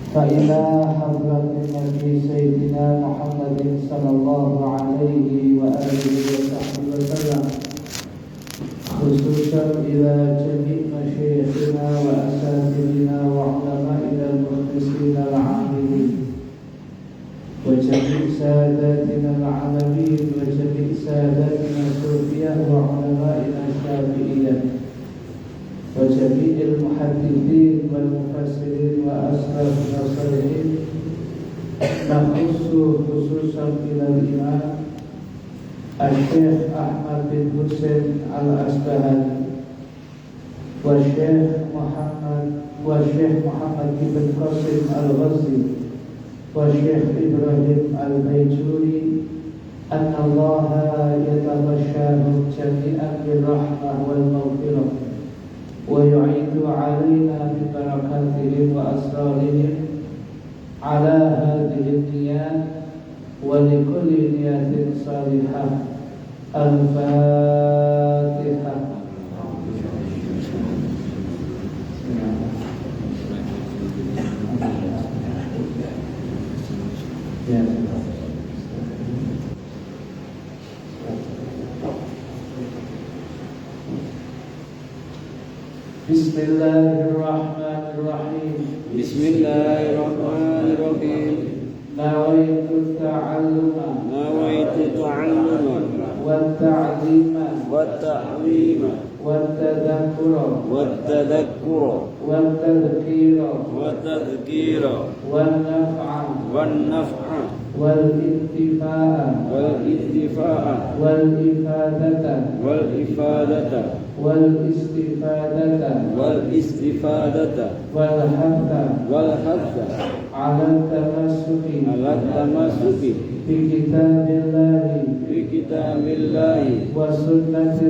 فإلى حضرة النبي سيدنا محمد صلى الله عليه وآله وصحبه وسلم، خصوصا إلى جميع مشايخنا وأساتذتنا وعلمائنا المخلصين العاملين، وجميع ساداتنا العالمين، وجميع ساداتنا الصوفية وعلمائنا الشافعية، وجميع المحدثين والمفسرين وأسلافنا الصالحين، نخص خصوصا إلى الإمام الشيخ أحمد بن حسين الأصبهاني والشيخ محمد بن قاسم الغزي والشيخ إبراهيم البيجوري أن الله يتغشاهم جميعا بالرحمة والمغفرة ويعيد علينا ببركاتهم وأسرارهم على هذه النيات ولكل نية صالحة. الفاتحة. Bismillahirrahmanirrahim. Bismillahirrahmanirrahim. Nawaitu ta'alluma wat-ta'lima wat-tadhakkura wat-tadhkira wan-naf'a wal-intifa'a wal-ifadata wal-istifadata wal-hatha ala tamassuki fi kitabillahi wa sunnati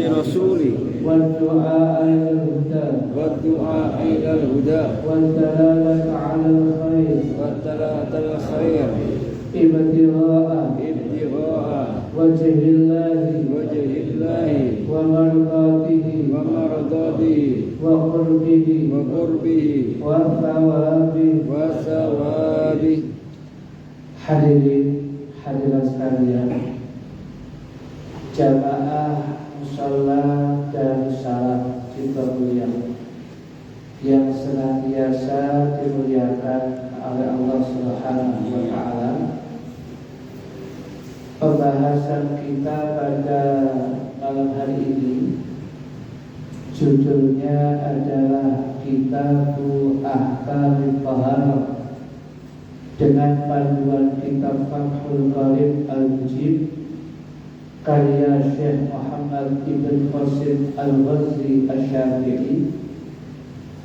rasuli wa du'a ila al-huda wa dalalata ala al-khair ibtigha'a wajhillahi wa mardatihi wa qurbihi wa thawabi. Hadirat sekalian, jamaah musalla dan salat kita mulia yang senantiasa dimuliakan oleh Allah Subhanahu wa taala. Pembahasan kita pada malam hari ini judulnya adalah Kitabu Ahkamit Taharah dengan panduan kitab Fathul Qarib Al-Mujib karya Syekh Muhammad Ibn Qasim Al-Ghazi Asy-Syafi'i.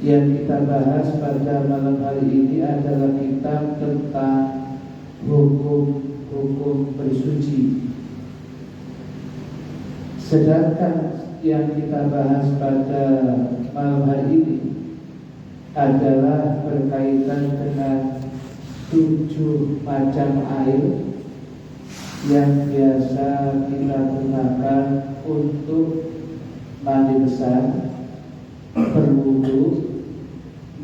Yang kita bahas pada malam hari ini adalah kitab tentang hukum bersuci. Sedangkan yang kita bahas pada malam hari ini adalah berkaitan dengan 7 macam air yang biasa kita gunakan untuk mandi besar, berwudu,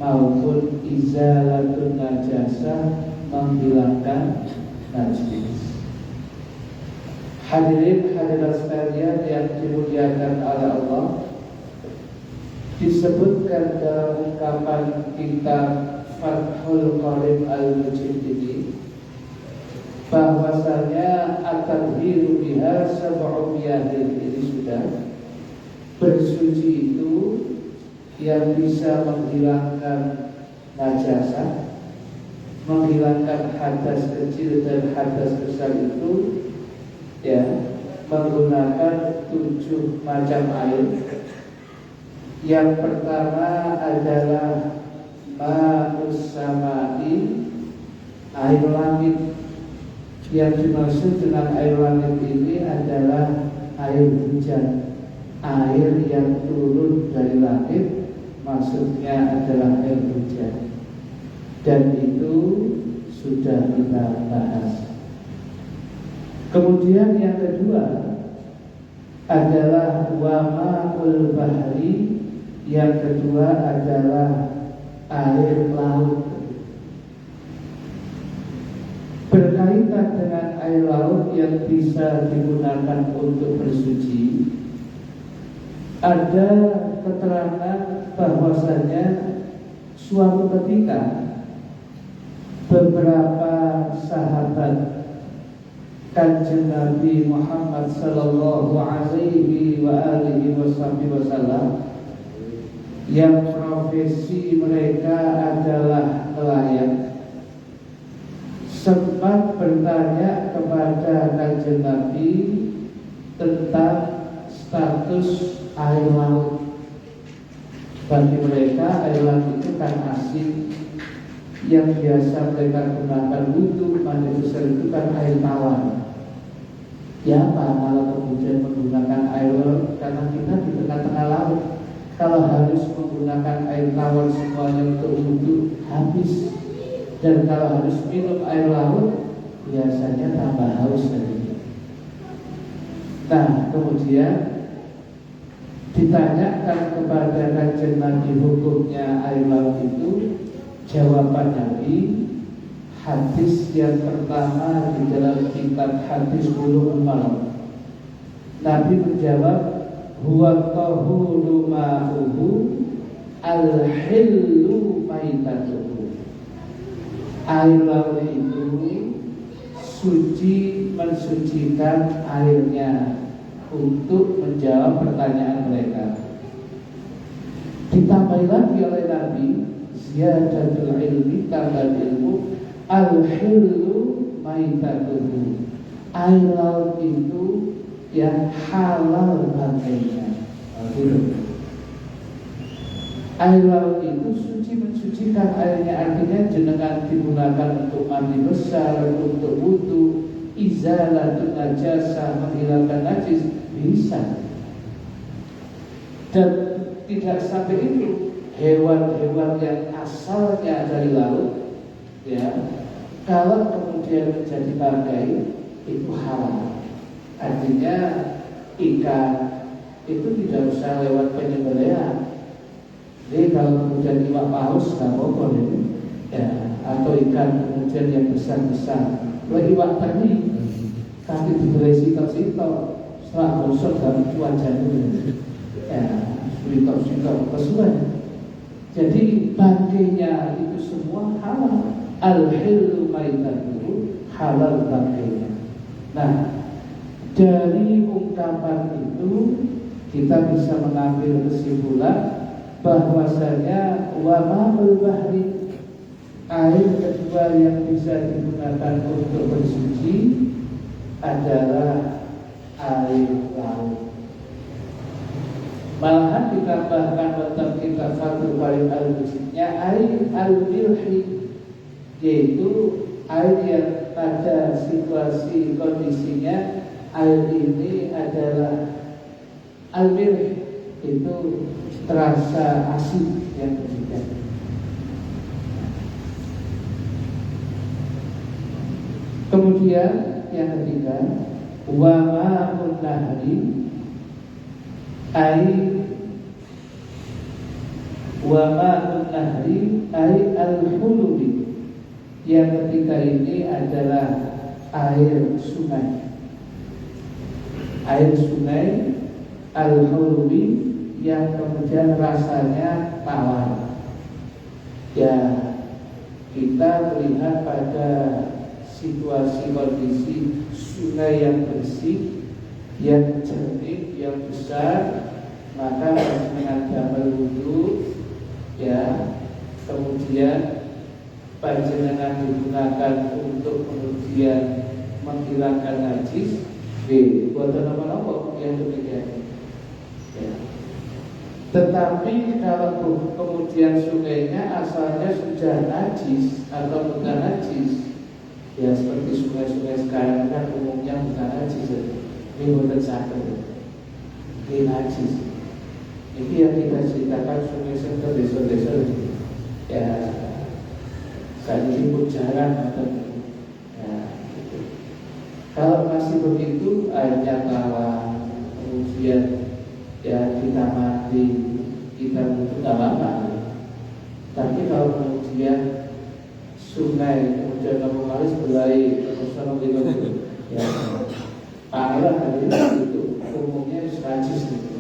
maupun izalatun najasah, menghilangkan najis. Hadirat sekalian yang dimuliakan oleh Allah, disebutkan dalam ungkapan kitab Fathul Qarib Al-Mujib ini bahwasanya at-tadhiru biha sab'u miyadin. Ini sudah bersuci itu yang bisa menghilangkan najasah, menghilangkan hadas kecil dan hadas besar itu ya menggunakan 7 macam air. Yang pertama adalah ma'us samai, air langit. Yang dimaksud dengan air langit ini adalah air hujan, air yang turun dari langit, maksudnya adalah air hujan. Dan itu sudah kita bahas. Kemudian yang kedua adalah wama'ul bahri. Yang kedua adalah air laut. Berkaitan dengan air laut yang bisa digunakan untuk bersuci, ada keterangan bahwasanya suatu ketika beberapa sahabat Kanjeng Nabi Muhammad sallallahu alaihi wasallam yang profesi mereka adalah nelayan sempat bertanya kepada Kanjeng Nabi tentang status air laut. Bagi mereka air laut itu kan asing, yang biasa mereka gunakan wudhu, mandi besar itu kan air tawar. Ya apa kalau kemudian menggunakan air laut, karena kita di tengah-tengah laut. Kalau harus menggunakan air tawar semuanya untuk wudhu, habis. Dan kalau harus minum air laut, biasanya tambah haus tadi. Nah, kemudian ditanyakan kepada Kanjeng Nabi hukumnya air laut itu. Jawaban Nabi, hadis yang pertama di dalam kitab hadis Bulughul Maram. Nabi menjawab, huwa tahuru ma'uhu al-hillu maitatuhu. Air laut itu suci, mensucikan airnya, untuk menjawab pertanyaan mereka. Ditambah lagi oleh Nabi, ziyadatul ilmi, tambah ilmu, al-hillu maitatuhu. Air laut itu yang halal bangkainya. Air laut itu suci, mensucikan airnya, artinya jenengan digunakan untuk mandi besar, untuk wudu, izalatun najasa, menghilangkan najis, bisa. Dan tidak sampai itu, hewan-hewan yang asalnya dari laut, ya, kalau kemudian menjadi bangkai itu halal. Artinya ikan itu tidak usah lewat penyembelihan. Jadi kalau kemudian iwak paus nggak apa-apa ini, ya, atau ikan kemudian yang besar-besar. Kalau iwak tadi kaki diberi sitok-sitok, setelah gosok dalam wajahnya, ya, sitok-sitok kesuwen. Jadi bangkainya itu semua halal. Al-hillu maitatuhu, halal bangkainya. Nah, dari ungkapan itu kita bisa mengambil kesimpulan bahwasanya wa ma'ul bahri, air kedua yang bisa digunakan untuk bersuci adalah air laut. Malahan ditambahkan dalam kitab Fathul Bari al-Muslimnya air al-milhi, yaitu air yang pada situasi kondisinya air ini adalah al-milh, itu terasa asin yang berbeda. Kemudian yang ketiga, wa ma'un nahri, wa ma'un nahri ay al-hulubi. Yang ketiga ini adalah air sungai. Air sungai al-hulubi yang kemudian rasanya tawar. Ya, kita melihat pada situasi kondisi sungai yang bersih, yang jernih, yang besar, maka dengan damel wudu, ya, kemudian panjenengan digunakan untuk kemudian menghilangkan najis. Buatan apa-apa yang demikian. Ya. Tetapi kalau kemudian sungainya asalnya sudah najis atau bukan najis, ya seperti sungai-sungai sekarang kan umumnya bukan najis, ini bukan satu, ini najis. Ini yang kita ceritakan sungai sentuh desa-desa, ya saat ini pun jarang atau ya, gitu. Kalau masih begitu airnya tawar, kemudian ya kita mandi, kita butuh apa? Tapi kalau kemudian sungai kemudian kamu kali sebelai terus ya parah hari itu umumnya najis itu.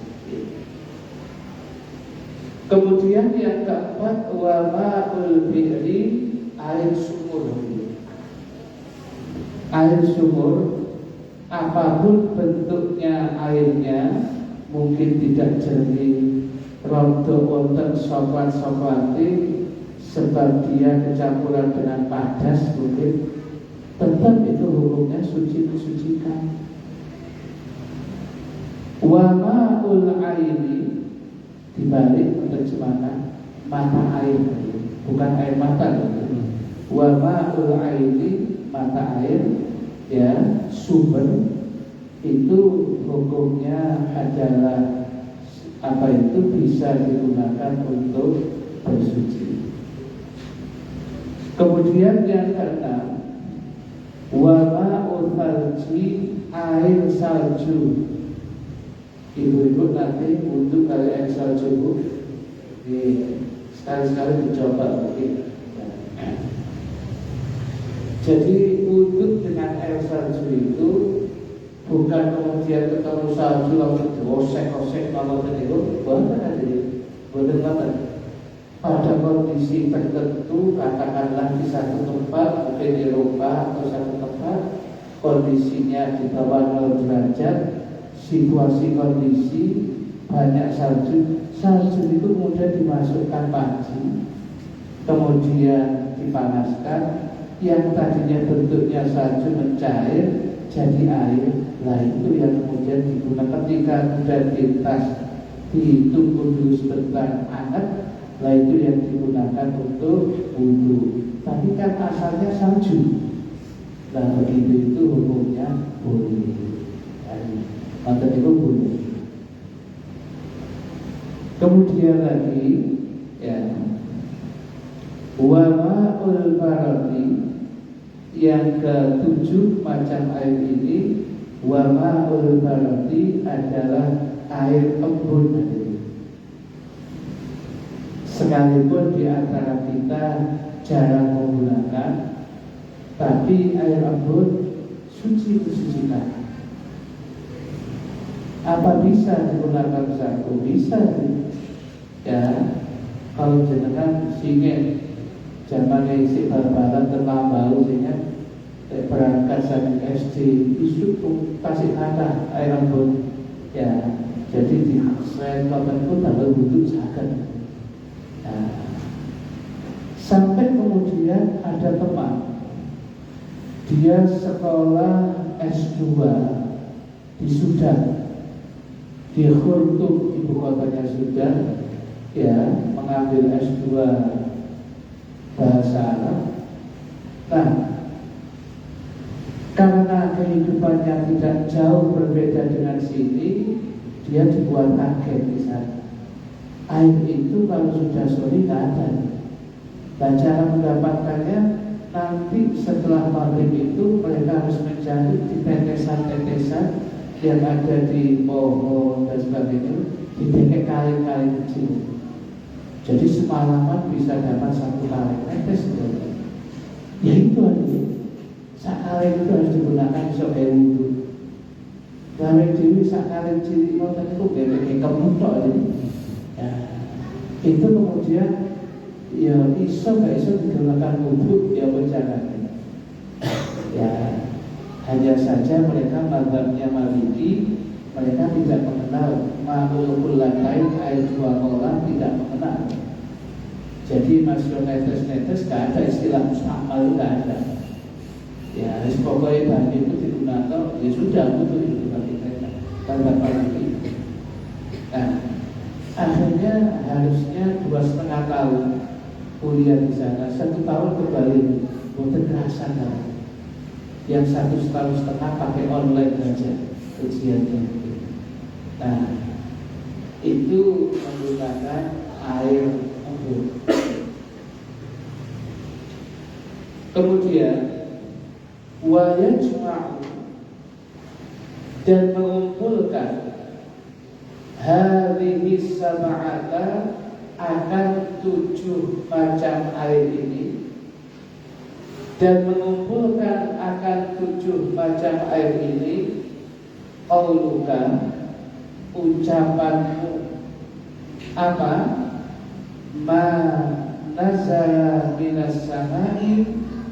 Kemudian yang keempat wa ma'ul bi'ri, air sumur. Air sumur apapun bentuknya airnya mungkin tidak jernih, rondo wonten soklat-soklati sebab dia kecampuran dengan padas mungkin, tetap itu hukumnya suci mensucikan. Wa ma'ul aini, dibalik penerjemahan mata air, bukan air mata. Wa ma'ul aini, mata air, ya sumber itu hukumnya adalah apa itu bisa digunakan untuk bersuci. Kemudian yang keenam, wa ma'ul salji, air salju. Ibu-ibu nanti untuk kali air salju sekali-sekali dicoba mungkin. Jadi wudhu dengan air salju itu bukan kemudian ketemu salju langsung diosek-osek kalau itu bukan. Pada kondisi tertentu, katakanlah di satu tempat, mungkin di Eropa atau satu tempat, kondisinya di bawah 0 derajat, situasi kondisi banyak salju itu kemudian dimasukkan panci, kemudian dipanaskan, yang tadinya bentuknya salju mencair jadi air. Nah itu yang kemudian digunakan ketika kemudian ditas ditunggu dulu sebentar hangat. Nah itu yang digunakan untuk wudhu. Tapi kan asalnya salju. Nah begitu itu hukumnya boleh. Maka itu boleh. Kemudian lagi ya, wa ma'ul barati, yang ketujuh macam air ini, wa ma'ul barati adalah air embun. Sekalipun di antara kita jarang menggunakan, tapi air embun suci mensucikan. Apa bisa digunakan satu? Bisa ya. Kalau jenengan singin zaman isi bal-balan terlambat sehingga berangkat dari SD isu kasih kata air embun ya. Jadi di selain itu tambah wudhu sakit. Sampai kemudian ada teman, dia sekolah S2 di Sudan, di Khartoum, ibu kotanya Sudan, ya, mengambil S2 bahasa Arab. Nah, karena kehidupannya tidak jauh berbeda dengan sini, dia dibuat kaget di sana. Air itu kalau sudah sore nggak ada. Dan cara mendapatkannya nanti setelah maghrib itu mereka harus mencari di tetesan-tetesan yang ada di pohon dan sebagainya, di kali-kali kecil. Jadi semalaman bisa dapat satu kali tetes. Ya itu artinya sakale itu harus digunakan sebagai wudhu. Kali dewi sakale cilik ngoten niku nggih kemutok ini. Ya, itu kemudian ya iso gak iso digunakan wudhu ya berjalan. Ya hanya saja mereka mazhabnya Maliki, mereka tidak mengenal ma'ul lain air dua kolam, tidak mengenal. Jadi masuk netes-netes gak ada istilah musta'mal, gak ada. Ya pokoknya bahan itu digunakan ya sudah wudhu itu bagi mereka tanpa lagi. Nah akhirnya harusnya 2,5 tahun kuliah di sana, 1 tahun kembali bukan kerasan kan. Yang 1,5 tahun pakai online saja ujiannya. Nah itu menggunakan air embun. Kemudian wayajma'u, dan mengumpulkan hadhihi sab'ata, akan 7 macam air ini dan mengumpulkan akan 7 macam air ini, qauluka, ucapanmu, apa? Ma nazala minas samai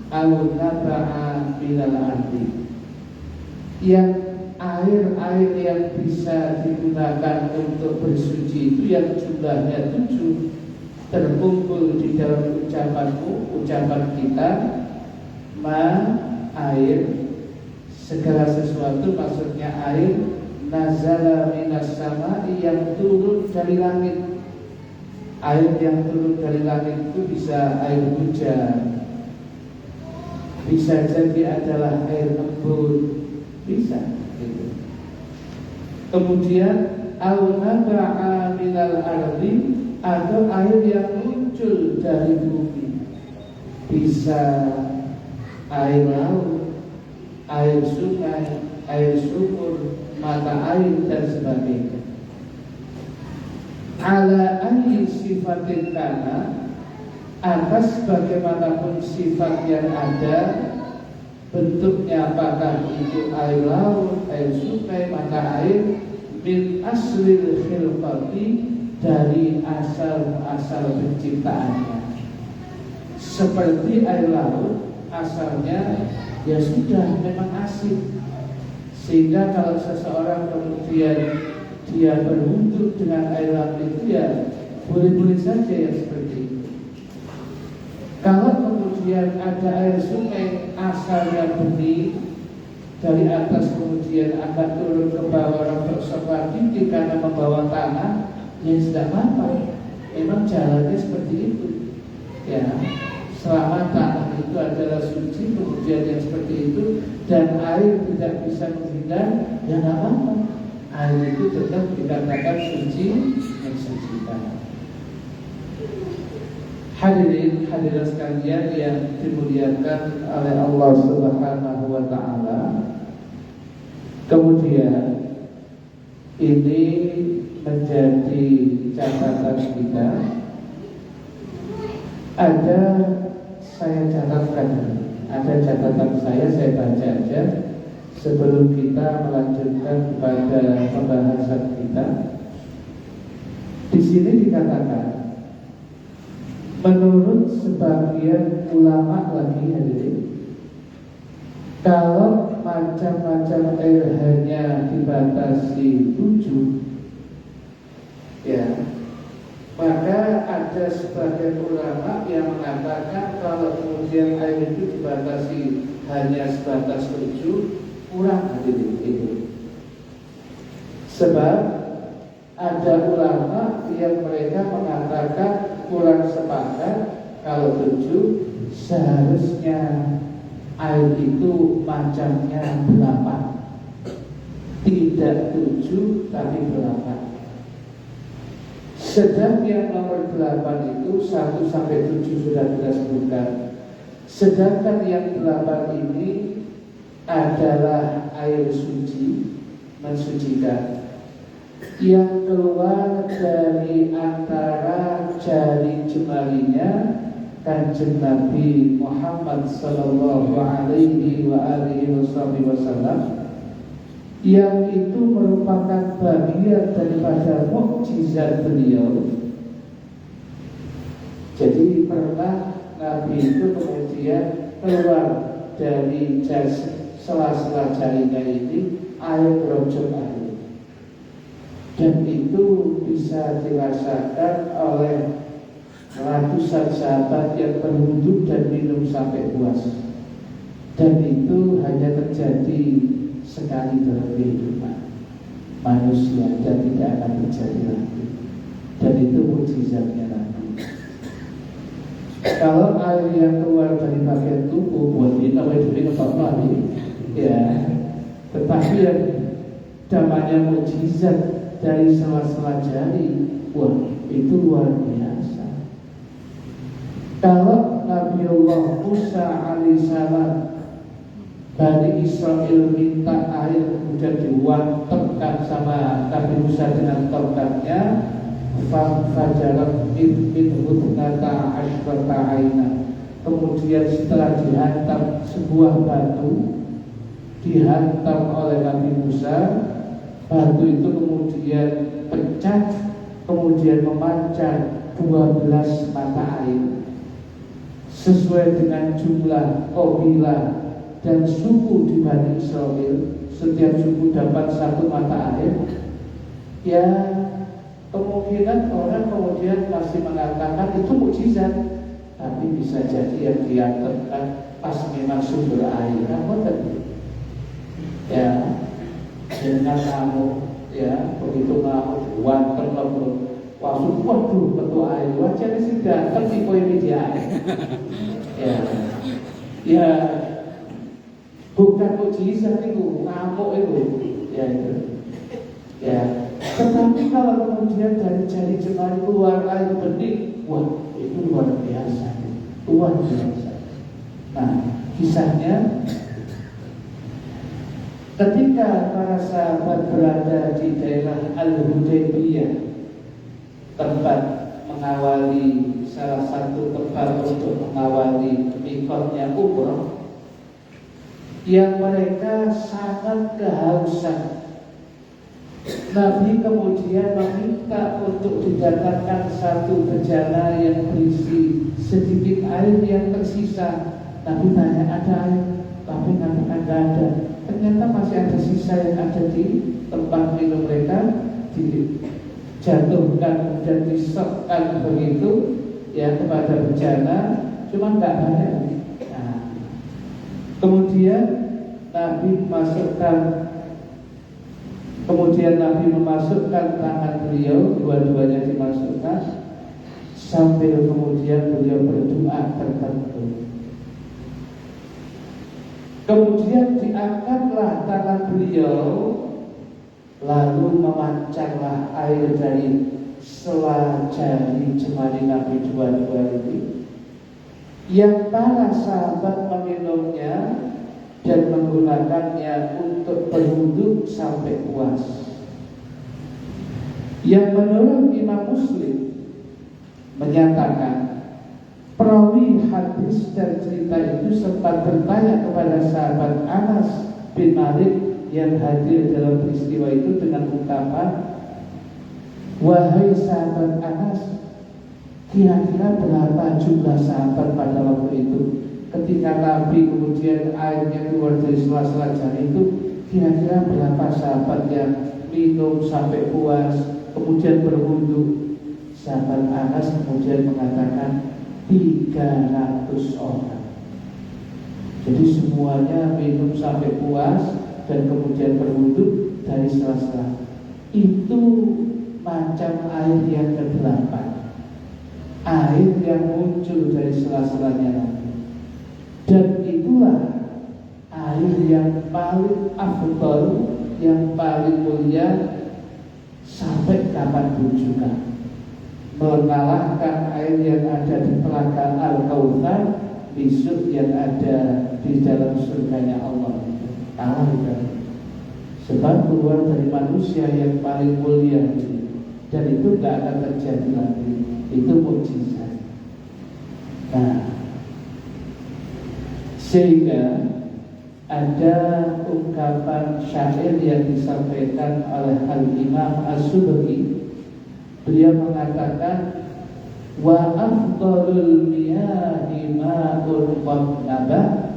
aw naba'a minal ardi, yang air-air yang bisa digunakan untuk bersuci itu yang jumlahnya 7 terkumpul di dalam ucapanmu, ucapan kita. Ma, air, segala sesuatu, maksudnya air, nazala minas samai, yang turun dari langit. Air yang turun dari langit itu bisa air hujan, bisa jadi adalah air embun, bisa gitu. Kemudian au naba'a minal ardi, atau air yang muncul dari bumi, bisa air laut, air sungai, air sumur, mata air dan sebagainya. Ala ayyi sifatin kana, atas bagaimanapun sifat yang ada, bentuknya apakah itu air laut, air sungai, mata air, min aslil khilqati, dari asal-asal penciptaannya. Seperti air laut, asalnya ya sudah memang asin, sehingga kalau seseorang kemudian dia berwudu dengan air laut itu ya boleh-boleh saja yang seperti itu. Kalau kemudian ada air sungai asalnya bening, dari atas kemudian akan turun ke bawah untuk sebuah titik karena membawa tanah, ya tidak apa-apa, memang jalannya seperti itu ya. Selama tanah itu adalah suci, kemudian yang seperti itu, dan air tidak bisa menghindar, ya tidak apa-apa. Air itu tetap dikatakan suci, mensucikan. Hadirin hadirat sekalian yang dimuliakan oleh Allah Subhanahu wa Ta'ala. Kemudian ini menjadi catatan kita. Ada, saya catatkan, ada catatan saya baca aja sebelum kita melanjutkan kepada pembahasan kita. Di sini dikatakan, menurut sebagian ulama lagi hadirin, kalau macam-macam air hanya dibatasi 7, ya, maka ada sebagian ulama yang mengatakan kalau kemudian air itu dibatasi hanya sebatas 7, kurang hadirin itu. Sebab ada ulama yang mereka mengatakan kurang sepakat kalau 7, seharusnya air itu macamnya 8, tidak 7 tapi 8. Sedang yang nomor 8 itu 1 sampai 7 sudah kita sebutkan. Sedangkan yang 8 ini adalah air suci, mensucikan, yang keluar dari antara jari jemarinya Kanjeng Nabi Muhammad sallallahu alaihi wasallam, yang itu merupakan bagian daripada mukjizat beliau. Jadi pernah Nabi itu kemudian keluar dari sela-sela jarinya ini air rojok air, dan itu bisa dirasakan oleh ratusan sahabat yang berwudu dan minum sampai puas. Dan itu hanya terjadi sekali dalam kehidupan manusia dan tidak akan terjadi lagi. Dan itu mukjizatnya Nabi. Kalau air yang keluar dari bagian tubuh buat kita wajib lagi, ya. Tetapi yang namanya mukjizat dari sela-sela jari, wah itu luar biasa. Kalau Nabiullah Musa alaihissalam, Bani Israel minta air kemudian diwantekkan sama Nabi Musa dengan tongkatnya, fajarat min hutna permainan. Kemudian setelah dihantam sebuah batu, dihantam oleh Nabi Musa, batu itu kemudian pecah, kemudian memancar 12 mata air. Sesuai dengan jumlah kabilah dan suku di Bani Israel, setiap suku dapat 1 mata air. Ya, kemungkinan orang kemudian masih mengatakan itu mukjizat, tapi bisa jadi yang diantarkan pas memang sumber air. Apa tadi? Ya, dengan ngamuk, ya, begitu ngamuk, wanter ngamuk. Waduh, ketua air, wajahnya sih datang di poin media. Ya, bukan mukjizat itu, ngamuk itu, ya itu. Ya, tetapi kalau kemudian dari jari jemari keluar air bening, wah itu luar biasa, luar biasa. Nah, kisahnya ketika para sahabat berada di daerah Al-Hudaybiyah, tempat mengawali, salah satu tempat untuk mengawali mikotnya umroh, yang mereka sangat kehausan. Nabi kemudian meminta untuk didatangkan satu bejana yang berisi sedikit air yang tersisa. Nabi tanya, ada air? Tapi Nabi tidak ada. Ternyata masih ada sisa yang ada di tempat minum mereka, dijatuhkan dan disokkan begitu ya kepada bejana, cuma tidak banyak. Nah, kemudian Nabi memasukkan tangan beliau, dua-duanya dimasukkan, sambil kemudian beliau berdoa tertentu. Kemudian diangkatlah tangan beliau, lalu memancarlah air dari sela jari jemari Nabi dua-dua ini, yang para sahabat meminumnya dan menggunakannya untuk berwudu sampai puas. Yang menurut Imam Muslim menyatakan, perawi hadis dan cerita itu sempat bertanya kepada sahabat Anas bin Malik yang hadir dalam peristiwa itu dengan ungkapan, wahai sahabat Anas, kira-kira berapa jumlah sahabat pada waktu itu? Ketika Nabi kemudian airnya keluar dari sela-sela jari itu, kira-kira berapa sahabat yang minum sampai puas, kemudian berwudu? Sahabat Anas kemudian mengatakan 300 orang. Jadi semuanya minum sampai puas dan kemudian berwudu dari sela-sela. Itu macam air yang ke-8, air yang muncul dari sela-selanya Nabi. Dan itulah air yang paling afdal, yang paling mulia sampai kapanpun juga, mengalahkan air yang ada di telaga Al-Kautsar besok yang ada di dalam surganya Allah. Kalah kan? Sebab keluar dari manusia yang paling mulia itu, dan itu tidak akan terjadi lagi. Itu mukjizat. Nah, sehingga ada ungkapan syair yang disampaikan oleh Al-Imam As-Subki. Beliau mengatakan, wa afdalul miyahi ma'ul qadnaba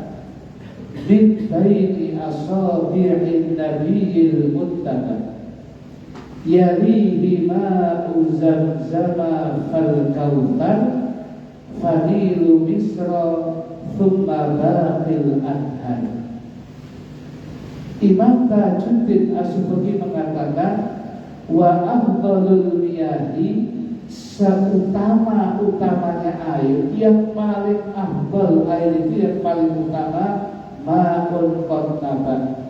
min baini asabi'in nabiyil muttaba yalihi ma'u zamzama fal kautsar fanilu misra thumma baqil adhan. Imam Tajuddin As-Subki mengatakan, wa afdalul miyahi, seutama-utamanya air, yang paling afdal air itu yang paling utama, ma'un qadnaba,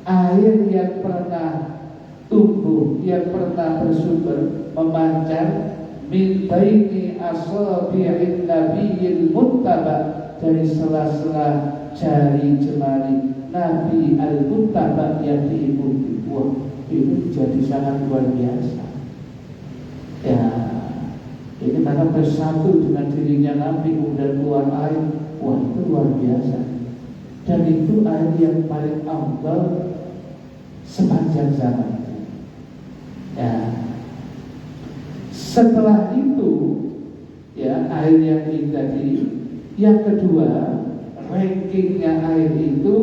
air yang pernah tumbuh, yang pernah bersumber, memancar, min baini asabi'in nabiyil muttaba, dari sela-sela jari jemari Nabi al-Muttaba yang diikuti. Wah, ini jadi sangat luar biasa. Ya, Ini karena bersatu dengan dirinya Nabi kemudian keluar air. Wah, itu luar biasa. Dan itu air yang paling afdal sepanjang zaman. Ya. Setelah itu, ya, air yang ini tadi, yang kedua, rankingnya air itu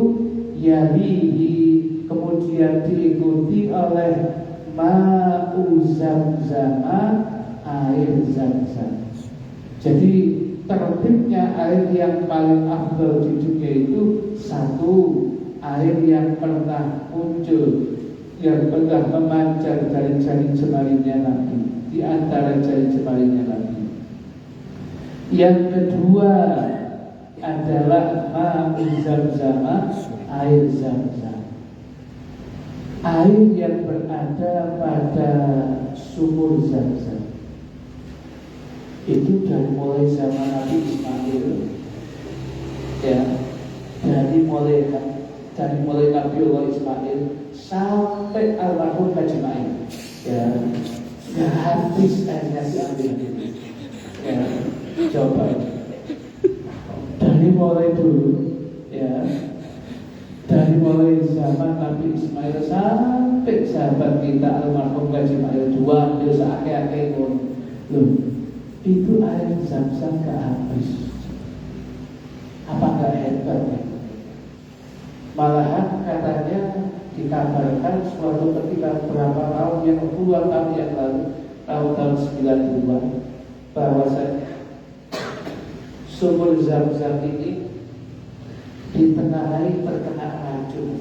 yalihi, kemudian diikuti oleh ma'u zamzama, air zam-zam. Jadi tertibnya air yang paling afdal di dunia itu satu, air yang pernah muncul, yang pernah memancar dari jari jemarinya Nabi, di antara jari jemarinya Nabi. Yang kedua adalah ma'u zamzama, air zam-zam, air yang berada pada sumur Zam-Zam. Itu dari mulai zaman Nabi Ismail, ya, dari mulai Nabiullah Ismail sampai almarhum Haji Ma'in, ya, nggak habis airnya diambil, ya, coba dari mulai dulu, ya, dari mulai zaman Nabi Ismail sampai sahabat kita almarhum Haji Ma'in dua dosa akhir-akhir loh, itu air Zam-Zam gak habis. Apa gak hebat ya? Malahan katanya dikabarkan suatu ketika berapa tahun yang puluhan tahun yang lalu, tahun 92, bahwasanya sumur Zam-Zam ini ditengarai terkena racun,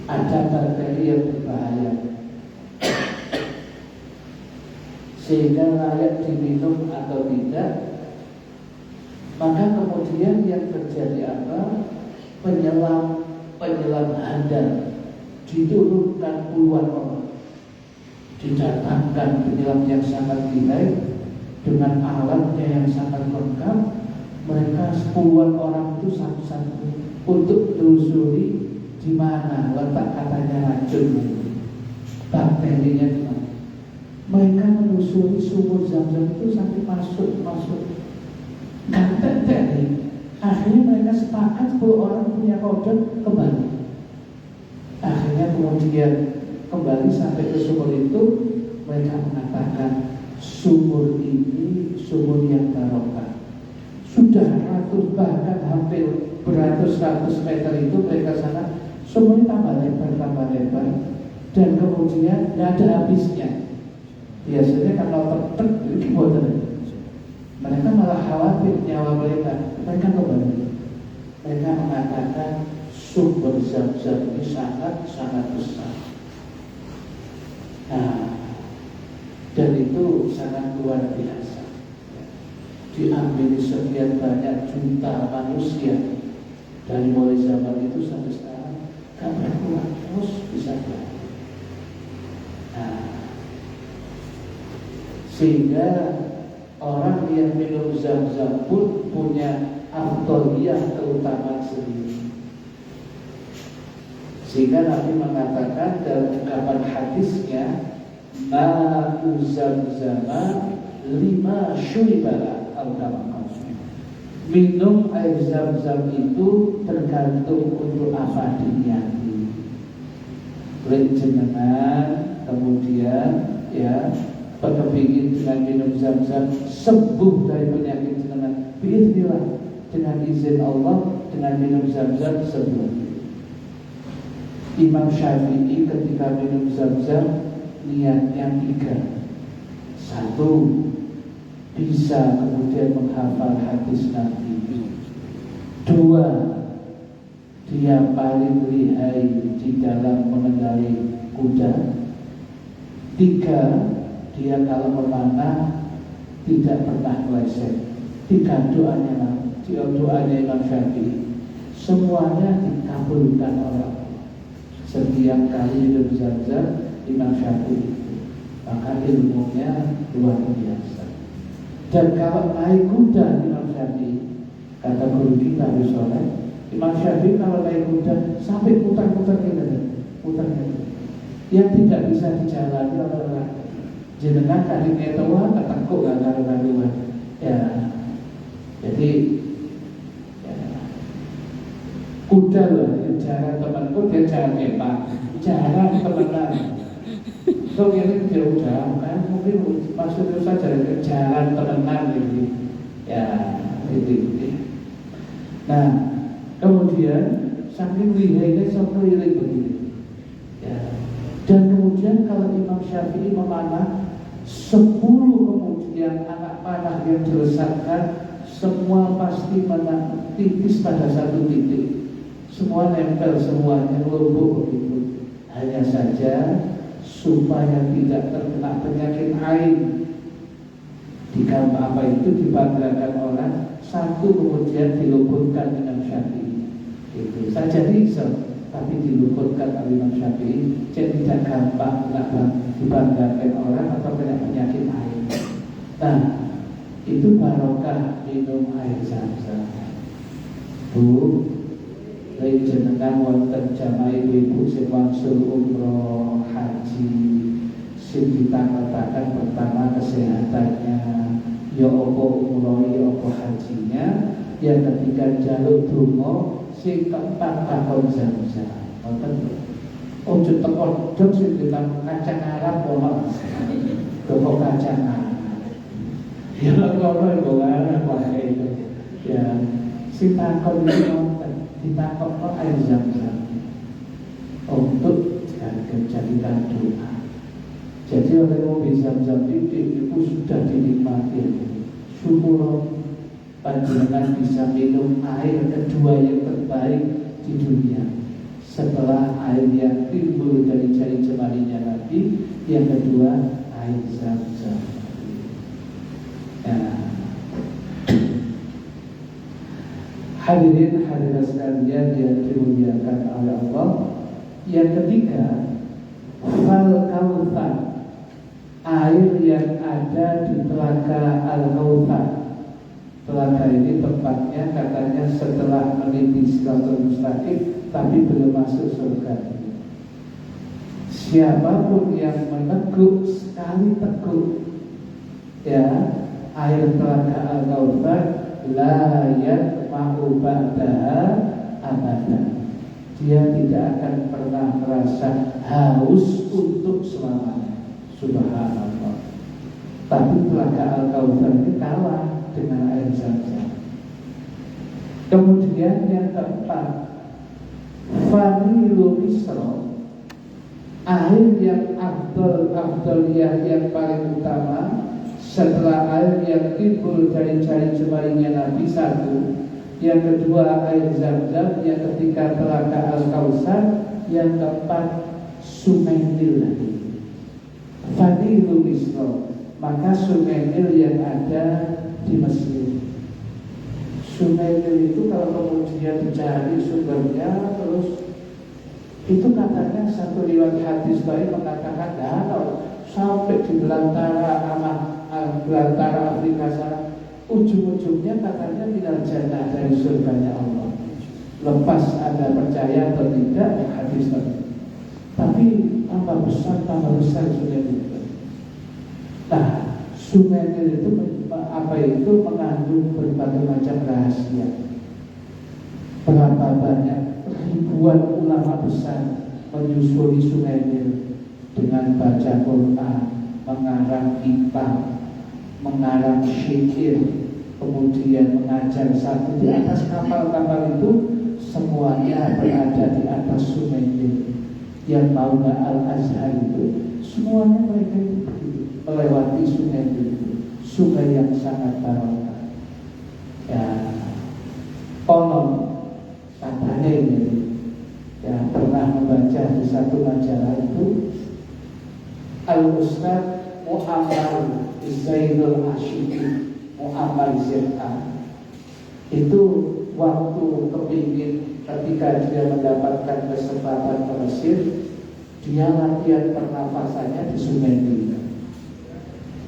ada bakteri yang berbahaya, sehingga layak diminum atau tidak. Maka kemudian yang terjadi apa? Penyelam handal diturunkan puluhan orang, didatangkan penyelam yang sangat lihai dengan alatnya yang sangat lengkap. Mereka puluhan orang itu satu-satu untuk menelusuri di mana letak katanya racun, bakterinya di mana. Mereka menelusuri sumur Zam-Zam itu sampai masuk, nggak terjadi. Akhirnya mereka sepakat 10 orang punya kode kembali. Akhirnya kemudian kembali sampai ke sumur itu, mereka mengatakan sumur ini sumur yang barokah. Sudah ratus bahkan hampir beratus-ratus meter itu mereka sana, sumurnya tambah lebar, dan kemudian tidak ada habisnya. Biasanya kalau tertek gimana? Mereka malah khawatir nyawa mereka. Mereka kembali. Mereka mengatakan sumber Zam-Zam ini sangat besar. Nah, dan itu sangat luar biasa. Diambil sekian banyak juta manusia dari mulai zaman itu sampai sekarang, gak berkurang, terus bisa berkurang. Nah, sehingga orang yang minum Zam-Zam pun punya afdoliyah keutamaan sendiri. Sehingga Nabi mengatakan dalam ungkapan hadisnya, ma'u Zam-Zama lima syuribala al-kamaqam. Minum air Zam-Zam itu tergantung untuk apa diniati. Jenengan kemudian ya berkepingin dengan minum Zam-Zam sembuh dari penyakit jenengan, biiznillah, dengan izin Allah, dengan minum Zam-Zam sembuh. Imam Syafi'i ketika minum Zam-Zam niatnya 3. 1, bisa kemudian menghafal hadis Nabi. 2, dia paling lihai di dalam mengenali kuda. 3, dia kalau memanah tidak pernah meleset. 3 doanya Imam Syafi'i semuanya dikabulkan oleh Allah. Setiap kali minum Zam-Zam Imam Syafi'i, maka ilmunya luar biasa. Dan kalau naik kuda Imam Syafi'i, kata guru kita Imam Syafi'i kalau naik kuda sampai putar-putar gitu, putar-putar yang tidak bisa dijalani oleh orang. jenengan kali etawa ketekuk gak karu-karuan. Ya, jadi ya, kuda lah, jarang temanku dia jarang epak, jarang temenan. So ini jauh-jauh kan, mungkin maksudnya saja jarang temenan gitu. Ya, itu. Nah, kemudian saking lihainya sampai lirik begini. Ya. Dan kemudian kalau Imam Syafi'i memanah 10 kemudian anak panah yang dilesatkan semua pasti menang tipis pada satu titik, semua nempel, semuanya lumpuh begitu. Hanya saja supaya tidak terkena penyakit ain, apa itu dibanggakan orang satu kemudian dilumpuhkan Imam Syafi'i. Itu saja bisa, tapi dilumpuhkan oleh Imam Syafi'i, jadi tidak gampang dibanggakan orang atau kena penyakit ain. Nah, itu barokah minum air Zam-Zam. Bu, dari jenengan wonten jamaah ibu sing wangsul umroh haji, sing ditangatakan pertama kesehatannya, ya opo umroh ya opo hajinya, yang ketiga jaluk donga, sing keempat takon Zam-Zam. Wonten ojo teko dok sing ditang kacang Arab ono. Doko kacang Arab. Ya kalau boleh pakai itu. Ya, si takon itu wonten ditakon air Zam-Zam untuk dijadikan doa. Jadi oleh mobil Zam-Zam itu sudah dinikmati. Syukur panjenengan bisa minum air kedua yang terbaik di dunia setelah air yang timbul dari jari jemarinya Nabi, yang kedua air Zam-Zam. Ya. Hadirin hadirat sekalian yang dimuliakan oleh Allah. Yang ketiga, fal kautsar, air yang ada di telaga Al-Kautsar. Telaga ini tempatnya katanya setelah meniti Siratul Mustaqim tapi belum masuk surga. Siapapun yang meneguk sekali teguk, ya, air telaga Al-Kautsar la yatma'u ba'daha abadan. Dia tidak akan pernah merasa haus untuk selamanya. Subhanallah. Tapi telaga Al-Kautsar ini kalah dengan air Zam-Zam. Kemudian yang keempat, Fadilul Isra, air yang afdaliyah yang paling utama setelah air yang timbul dari jari jemarinya Nabi satu, yang kedua air Zam-Zam, yang ketiga telaga Al-Kautsar, yang keempat Sungai Nil. Fadilul Isra, maka Sungai Nil yang ada di Mesir. Sungai Nil itu kalau kemudian dicari sumbernya, terus itu katanya satu riwayat hadis baik mengatakan kalau sampai di belantara Afrika sana, ujung-ujungnya katanya minal jannah, dari surganya Allah. Lepas Anda percaya atau tidak hadis tadi, tapi tambah besar Sungai Nil. Nah, Sungai Nil itu mengandung berbagai macam rahasia. Berapa banyak ribuan ulama besar menyusuri Sungai Nil dengan baca Quran, mengarang kitab, mengarang syair, kemudian mengajar satu di atas kapal-kapal itu, semuanya berada di atas Sungai Nil. Yang mau Al-Azhar itu semuanya mereka melewati Sungai Nil, sungai yang sangat barokah. Ya, konon katanya ini, ya, pernah membaca di satu majalah itu, Al-Ustaz Muhammad Zainul Asyiki, Muhammad ZA, itu waktu kepingin ketika dia mendapatkan kesempatan ke Mesir, dia latihan pernafasannya di Sungai Nil.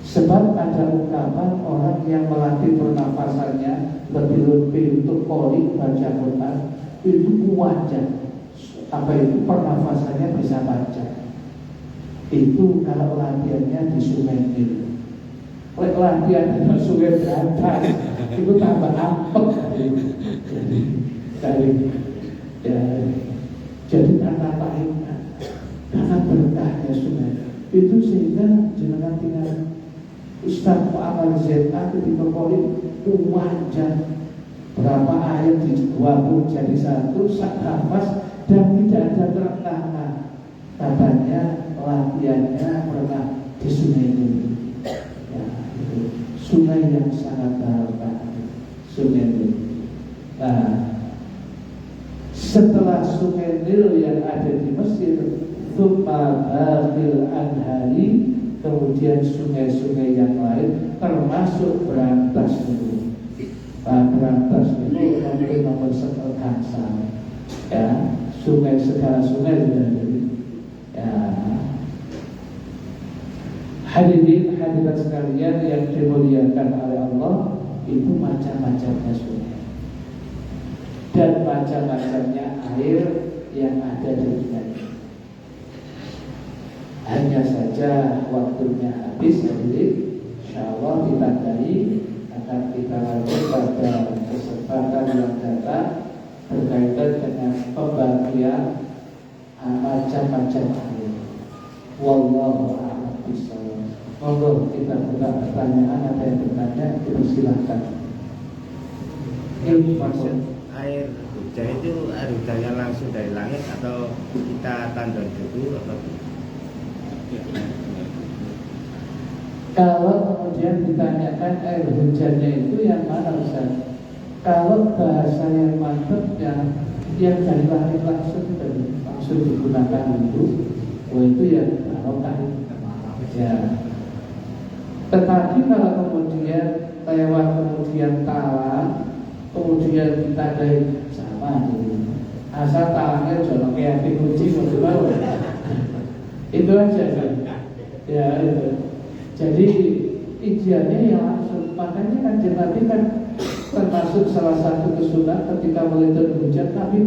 Sebab ada ungkapan orang yang melatih pernafasannya lebih untuk qorik baca Quran itu kuatnya, apa itu pernafasannya bisa baca. Itu kalau latihannya di Sungai Nil. Latihan di Sungai Berantas itu tambah apek. Jadi karena pahitnya, karena berkahnya sungai itu sehingga jenengan tinggal Ustaz Muhammad ZA ketika poin wajar berapa ayat di 20 jadi satu sak nafas dan tidak ada kerentangan. Katanya latihannya pernah di sungai ini. Ya, itu sungai yang sangat barokah, sungai ini. Nah, setelah sungai Nil yang ada di Mesir, tsumma baqil anhari, kemudian sungai-sungai yang lain termasuk Berantas itu. Berantas itu nomor sekian ya, sungai segala sungai sudah jadi. Ya, hadirin hadirat sekalian yang dimuliakan oleh Allah, itu macam-macamnya sungai dan macam-macamnya air yang ada di dunia ini. Hanya saja waktunya habis, hadirin. Insyaallah ditandai akan kita lanjut pada kesempatan yang datang berkaitan dengan pembagian macam-macam air. Wallahu a'lam bishawab. Monggo kita buka pertanyaan, ada yang bertanya, dipersilahkan. Ini maksud air hujan itu air hujannya langsung dari langit atau kita tandon dulu atau kalau kemudian ditanyakan air hujannya itu yang mana Ustaz? Kalau bahasa yang mantap yang dari langit langsung digunakan itu ya barokah. Ya. Tetapi kalau kemudian lewat kemudian talang, kemudian kita dari sama dulu. Asal talangnya jangan kayak api kucing atau itu aja kan. Ya itu. Jadi idealnya yang langsung. Makanya kan Nabi kan termasuk salah satu kesunat ketika melihat hujan Nabi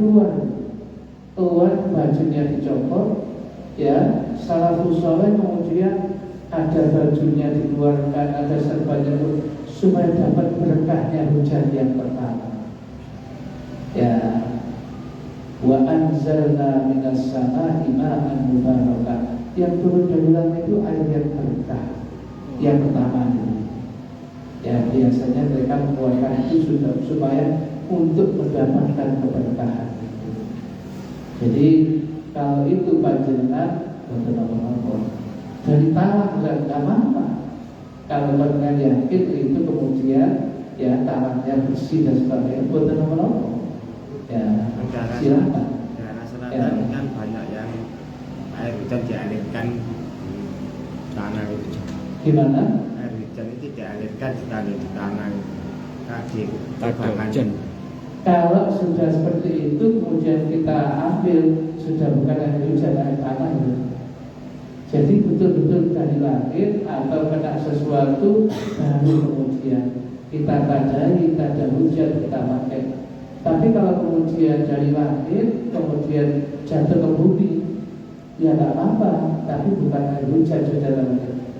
keluar bajunya dicopot, ya salah soleh kemudian ada bajunya dikeluarkan, ada serbannya supaya dapat berkahnya hujan yang pertama. Ya, wa anzalna minas samaa'i ma'an mubarakah. Yang turun dari langit itu air yang berkah. Yang pertama ini. Ya, biasanya mereka mengeluarkan itu sudah supaya untuk mendapatkan keberkahan. Jadi kalau itu panjenengan betul-betul dari talang tidak apa-apa. Kalau dengan yakin itu kemudian ya talangnya bersih dan sebagainya, betul-betul ya silakan. daerah selatan Ya. kan banyak yang air hujan dialirkan di tanah itu. Gimana? Air hujan itu dialirkan di tanah di hujan. Kalau sudah seperti itu kemudian kita ambil, sudah bukan air hujan, air tanah itu. Jadi betul-betul dari langit atau kena sesuatu baru kemudian kita tadai, kita ada hujan kita pakai. Tapi kalau kemudian dari langit kemudian jatuh ke bumi, ya tidak apa-apa. Tapi bukan air hujan, sudah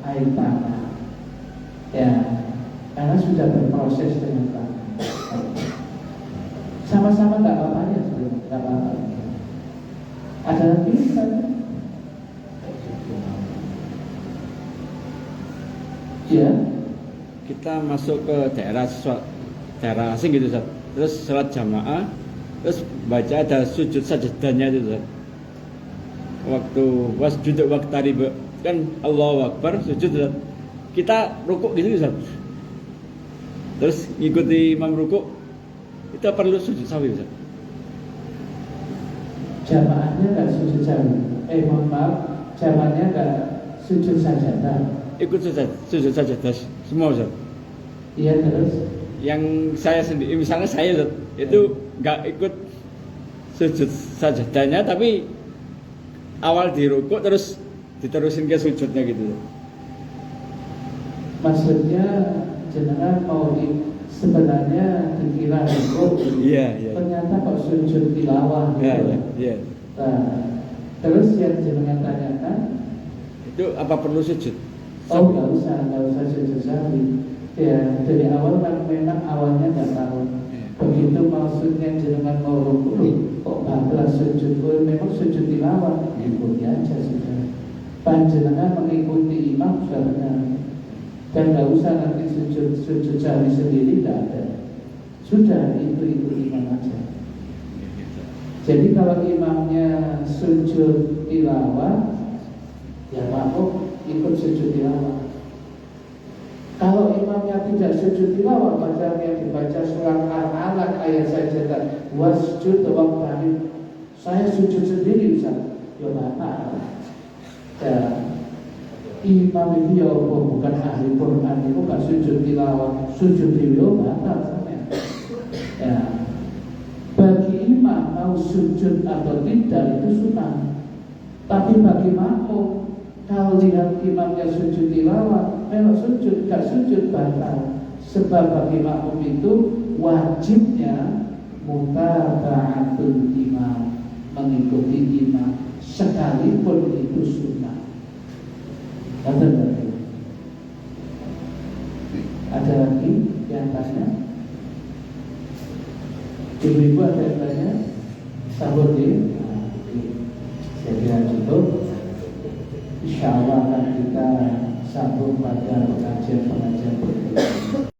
air tanah. Ya, karena sudah berproses dengan tanah. Sama-sama nggak apa-apa ya, nggak apa-apa. Ada lagi misalnya? Ya. Kita masuk ke daerah asing gitu Ustaz. Terus salat jamaah, terus baca ada sujud sajadahnya itu Ustaz. Waktu wasjud waqtarib kan Allahu Akbar sujud Ustaz. Kita rukuk gitu Ustaz. Terus ngikuti imam rukuk, kita perlu sujud sawi Ustaz. Jamaahnya nggak sujud sawi. Mohon maaf, jamaahnya nggak sujud sajadah. Ikut sujud sajadah semua Ustaz. Iya terus. Yang saya sendiri, misalnya saya Ustaz, itu nggak ikut sujud sajadahnya, tapi awal di rukuk terus diterusin ke sujudnya gitu. Maksudnya jenengan mau sebenarnya dikira rukuk. Iya. Ternyata kok sujud tilawah gitu. Iya. Nah, terus yang jenengan tanyakan, Itu apa perlu sujud? Oh nggak usah sujud sahwi. Ya dari awal kan memang awalnya nggak tahu. Begitu maksudnya jenengan mau rukuk, kok batal sujud? Oh, memang sujud tilawah, ikuti aja sudah. Panjenengan mengikuti imam sudah benar. Dan nggak usah nanti sujud sahwi sendiri, nggak ada. Sudah itu imam aja. Jadi kalau imamnya sujud tilawah, ya makmum ikut sujud tilawah. Kalau imamnya tidak sujud tilawah, macam yang dibaca surat Al-Alaq ayat sajadah wasjud waqtarib, saya sujud sendiri Ustaz. Ya bapak. Ya, imam itu ya bukan ahli Quran, itu gak sujud tilawah, sujud tilawah batal sampean. Ya. Bagi imam mau sujud atau tidak itu sunnah. Tapi bagi makmum, kalau lihat imamnya sujud tilawah, memang sujud, gak sujud batal. Sebab bagi makmum itu wajibnya mutaba'atul imam, mengikuti imam, sekalipun itu sunnah. Ada lagi yang tanya? Ibu-ibu ada yang tanya? Sambut di? Saya kira cukup. Insya Allah akan kita sambung pada pengajian-pengajian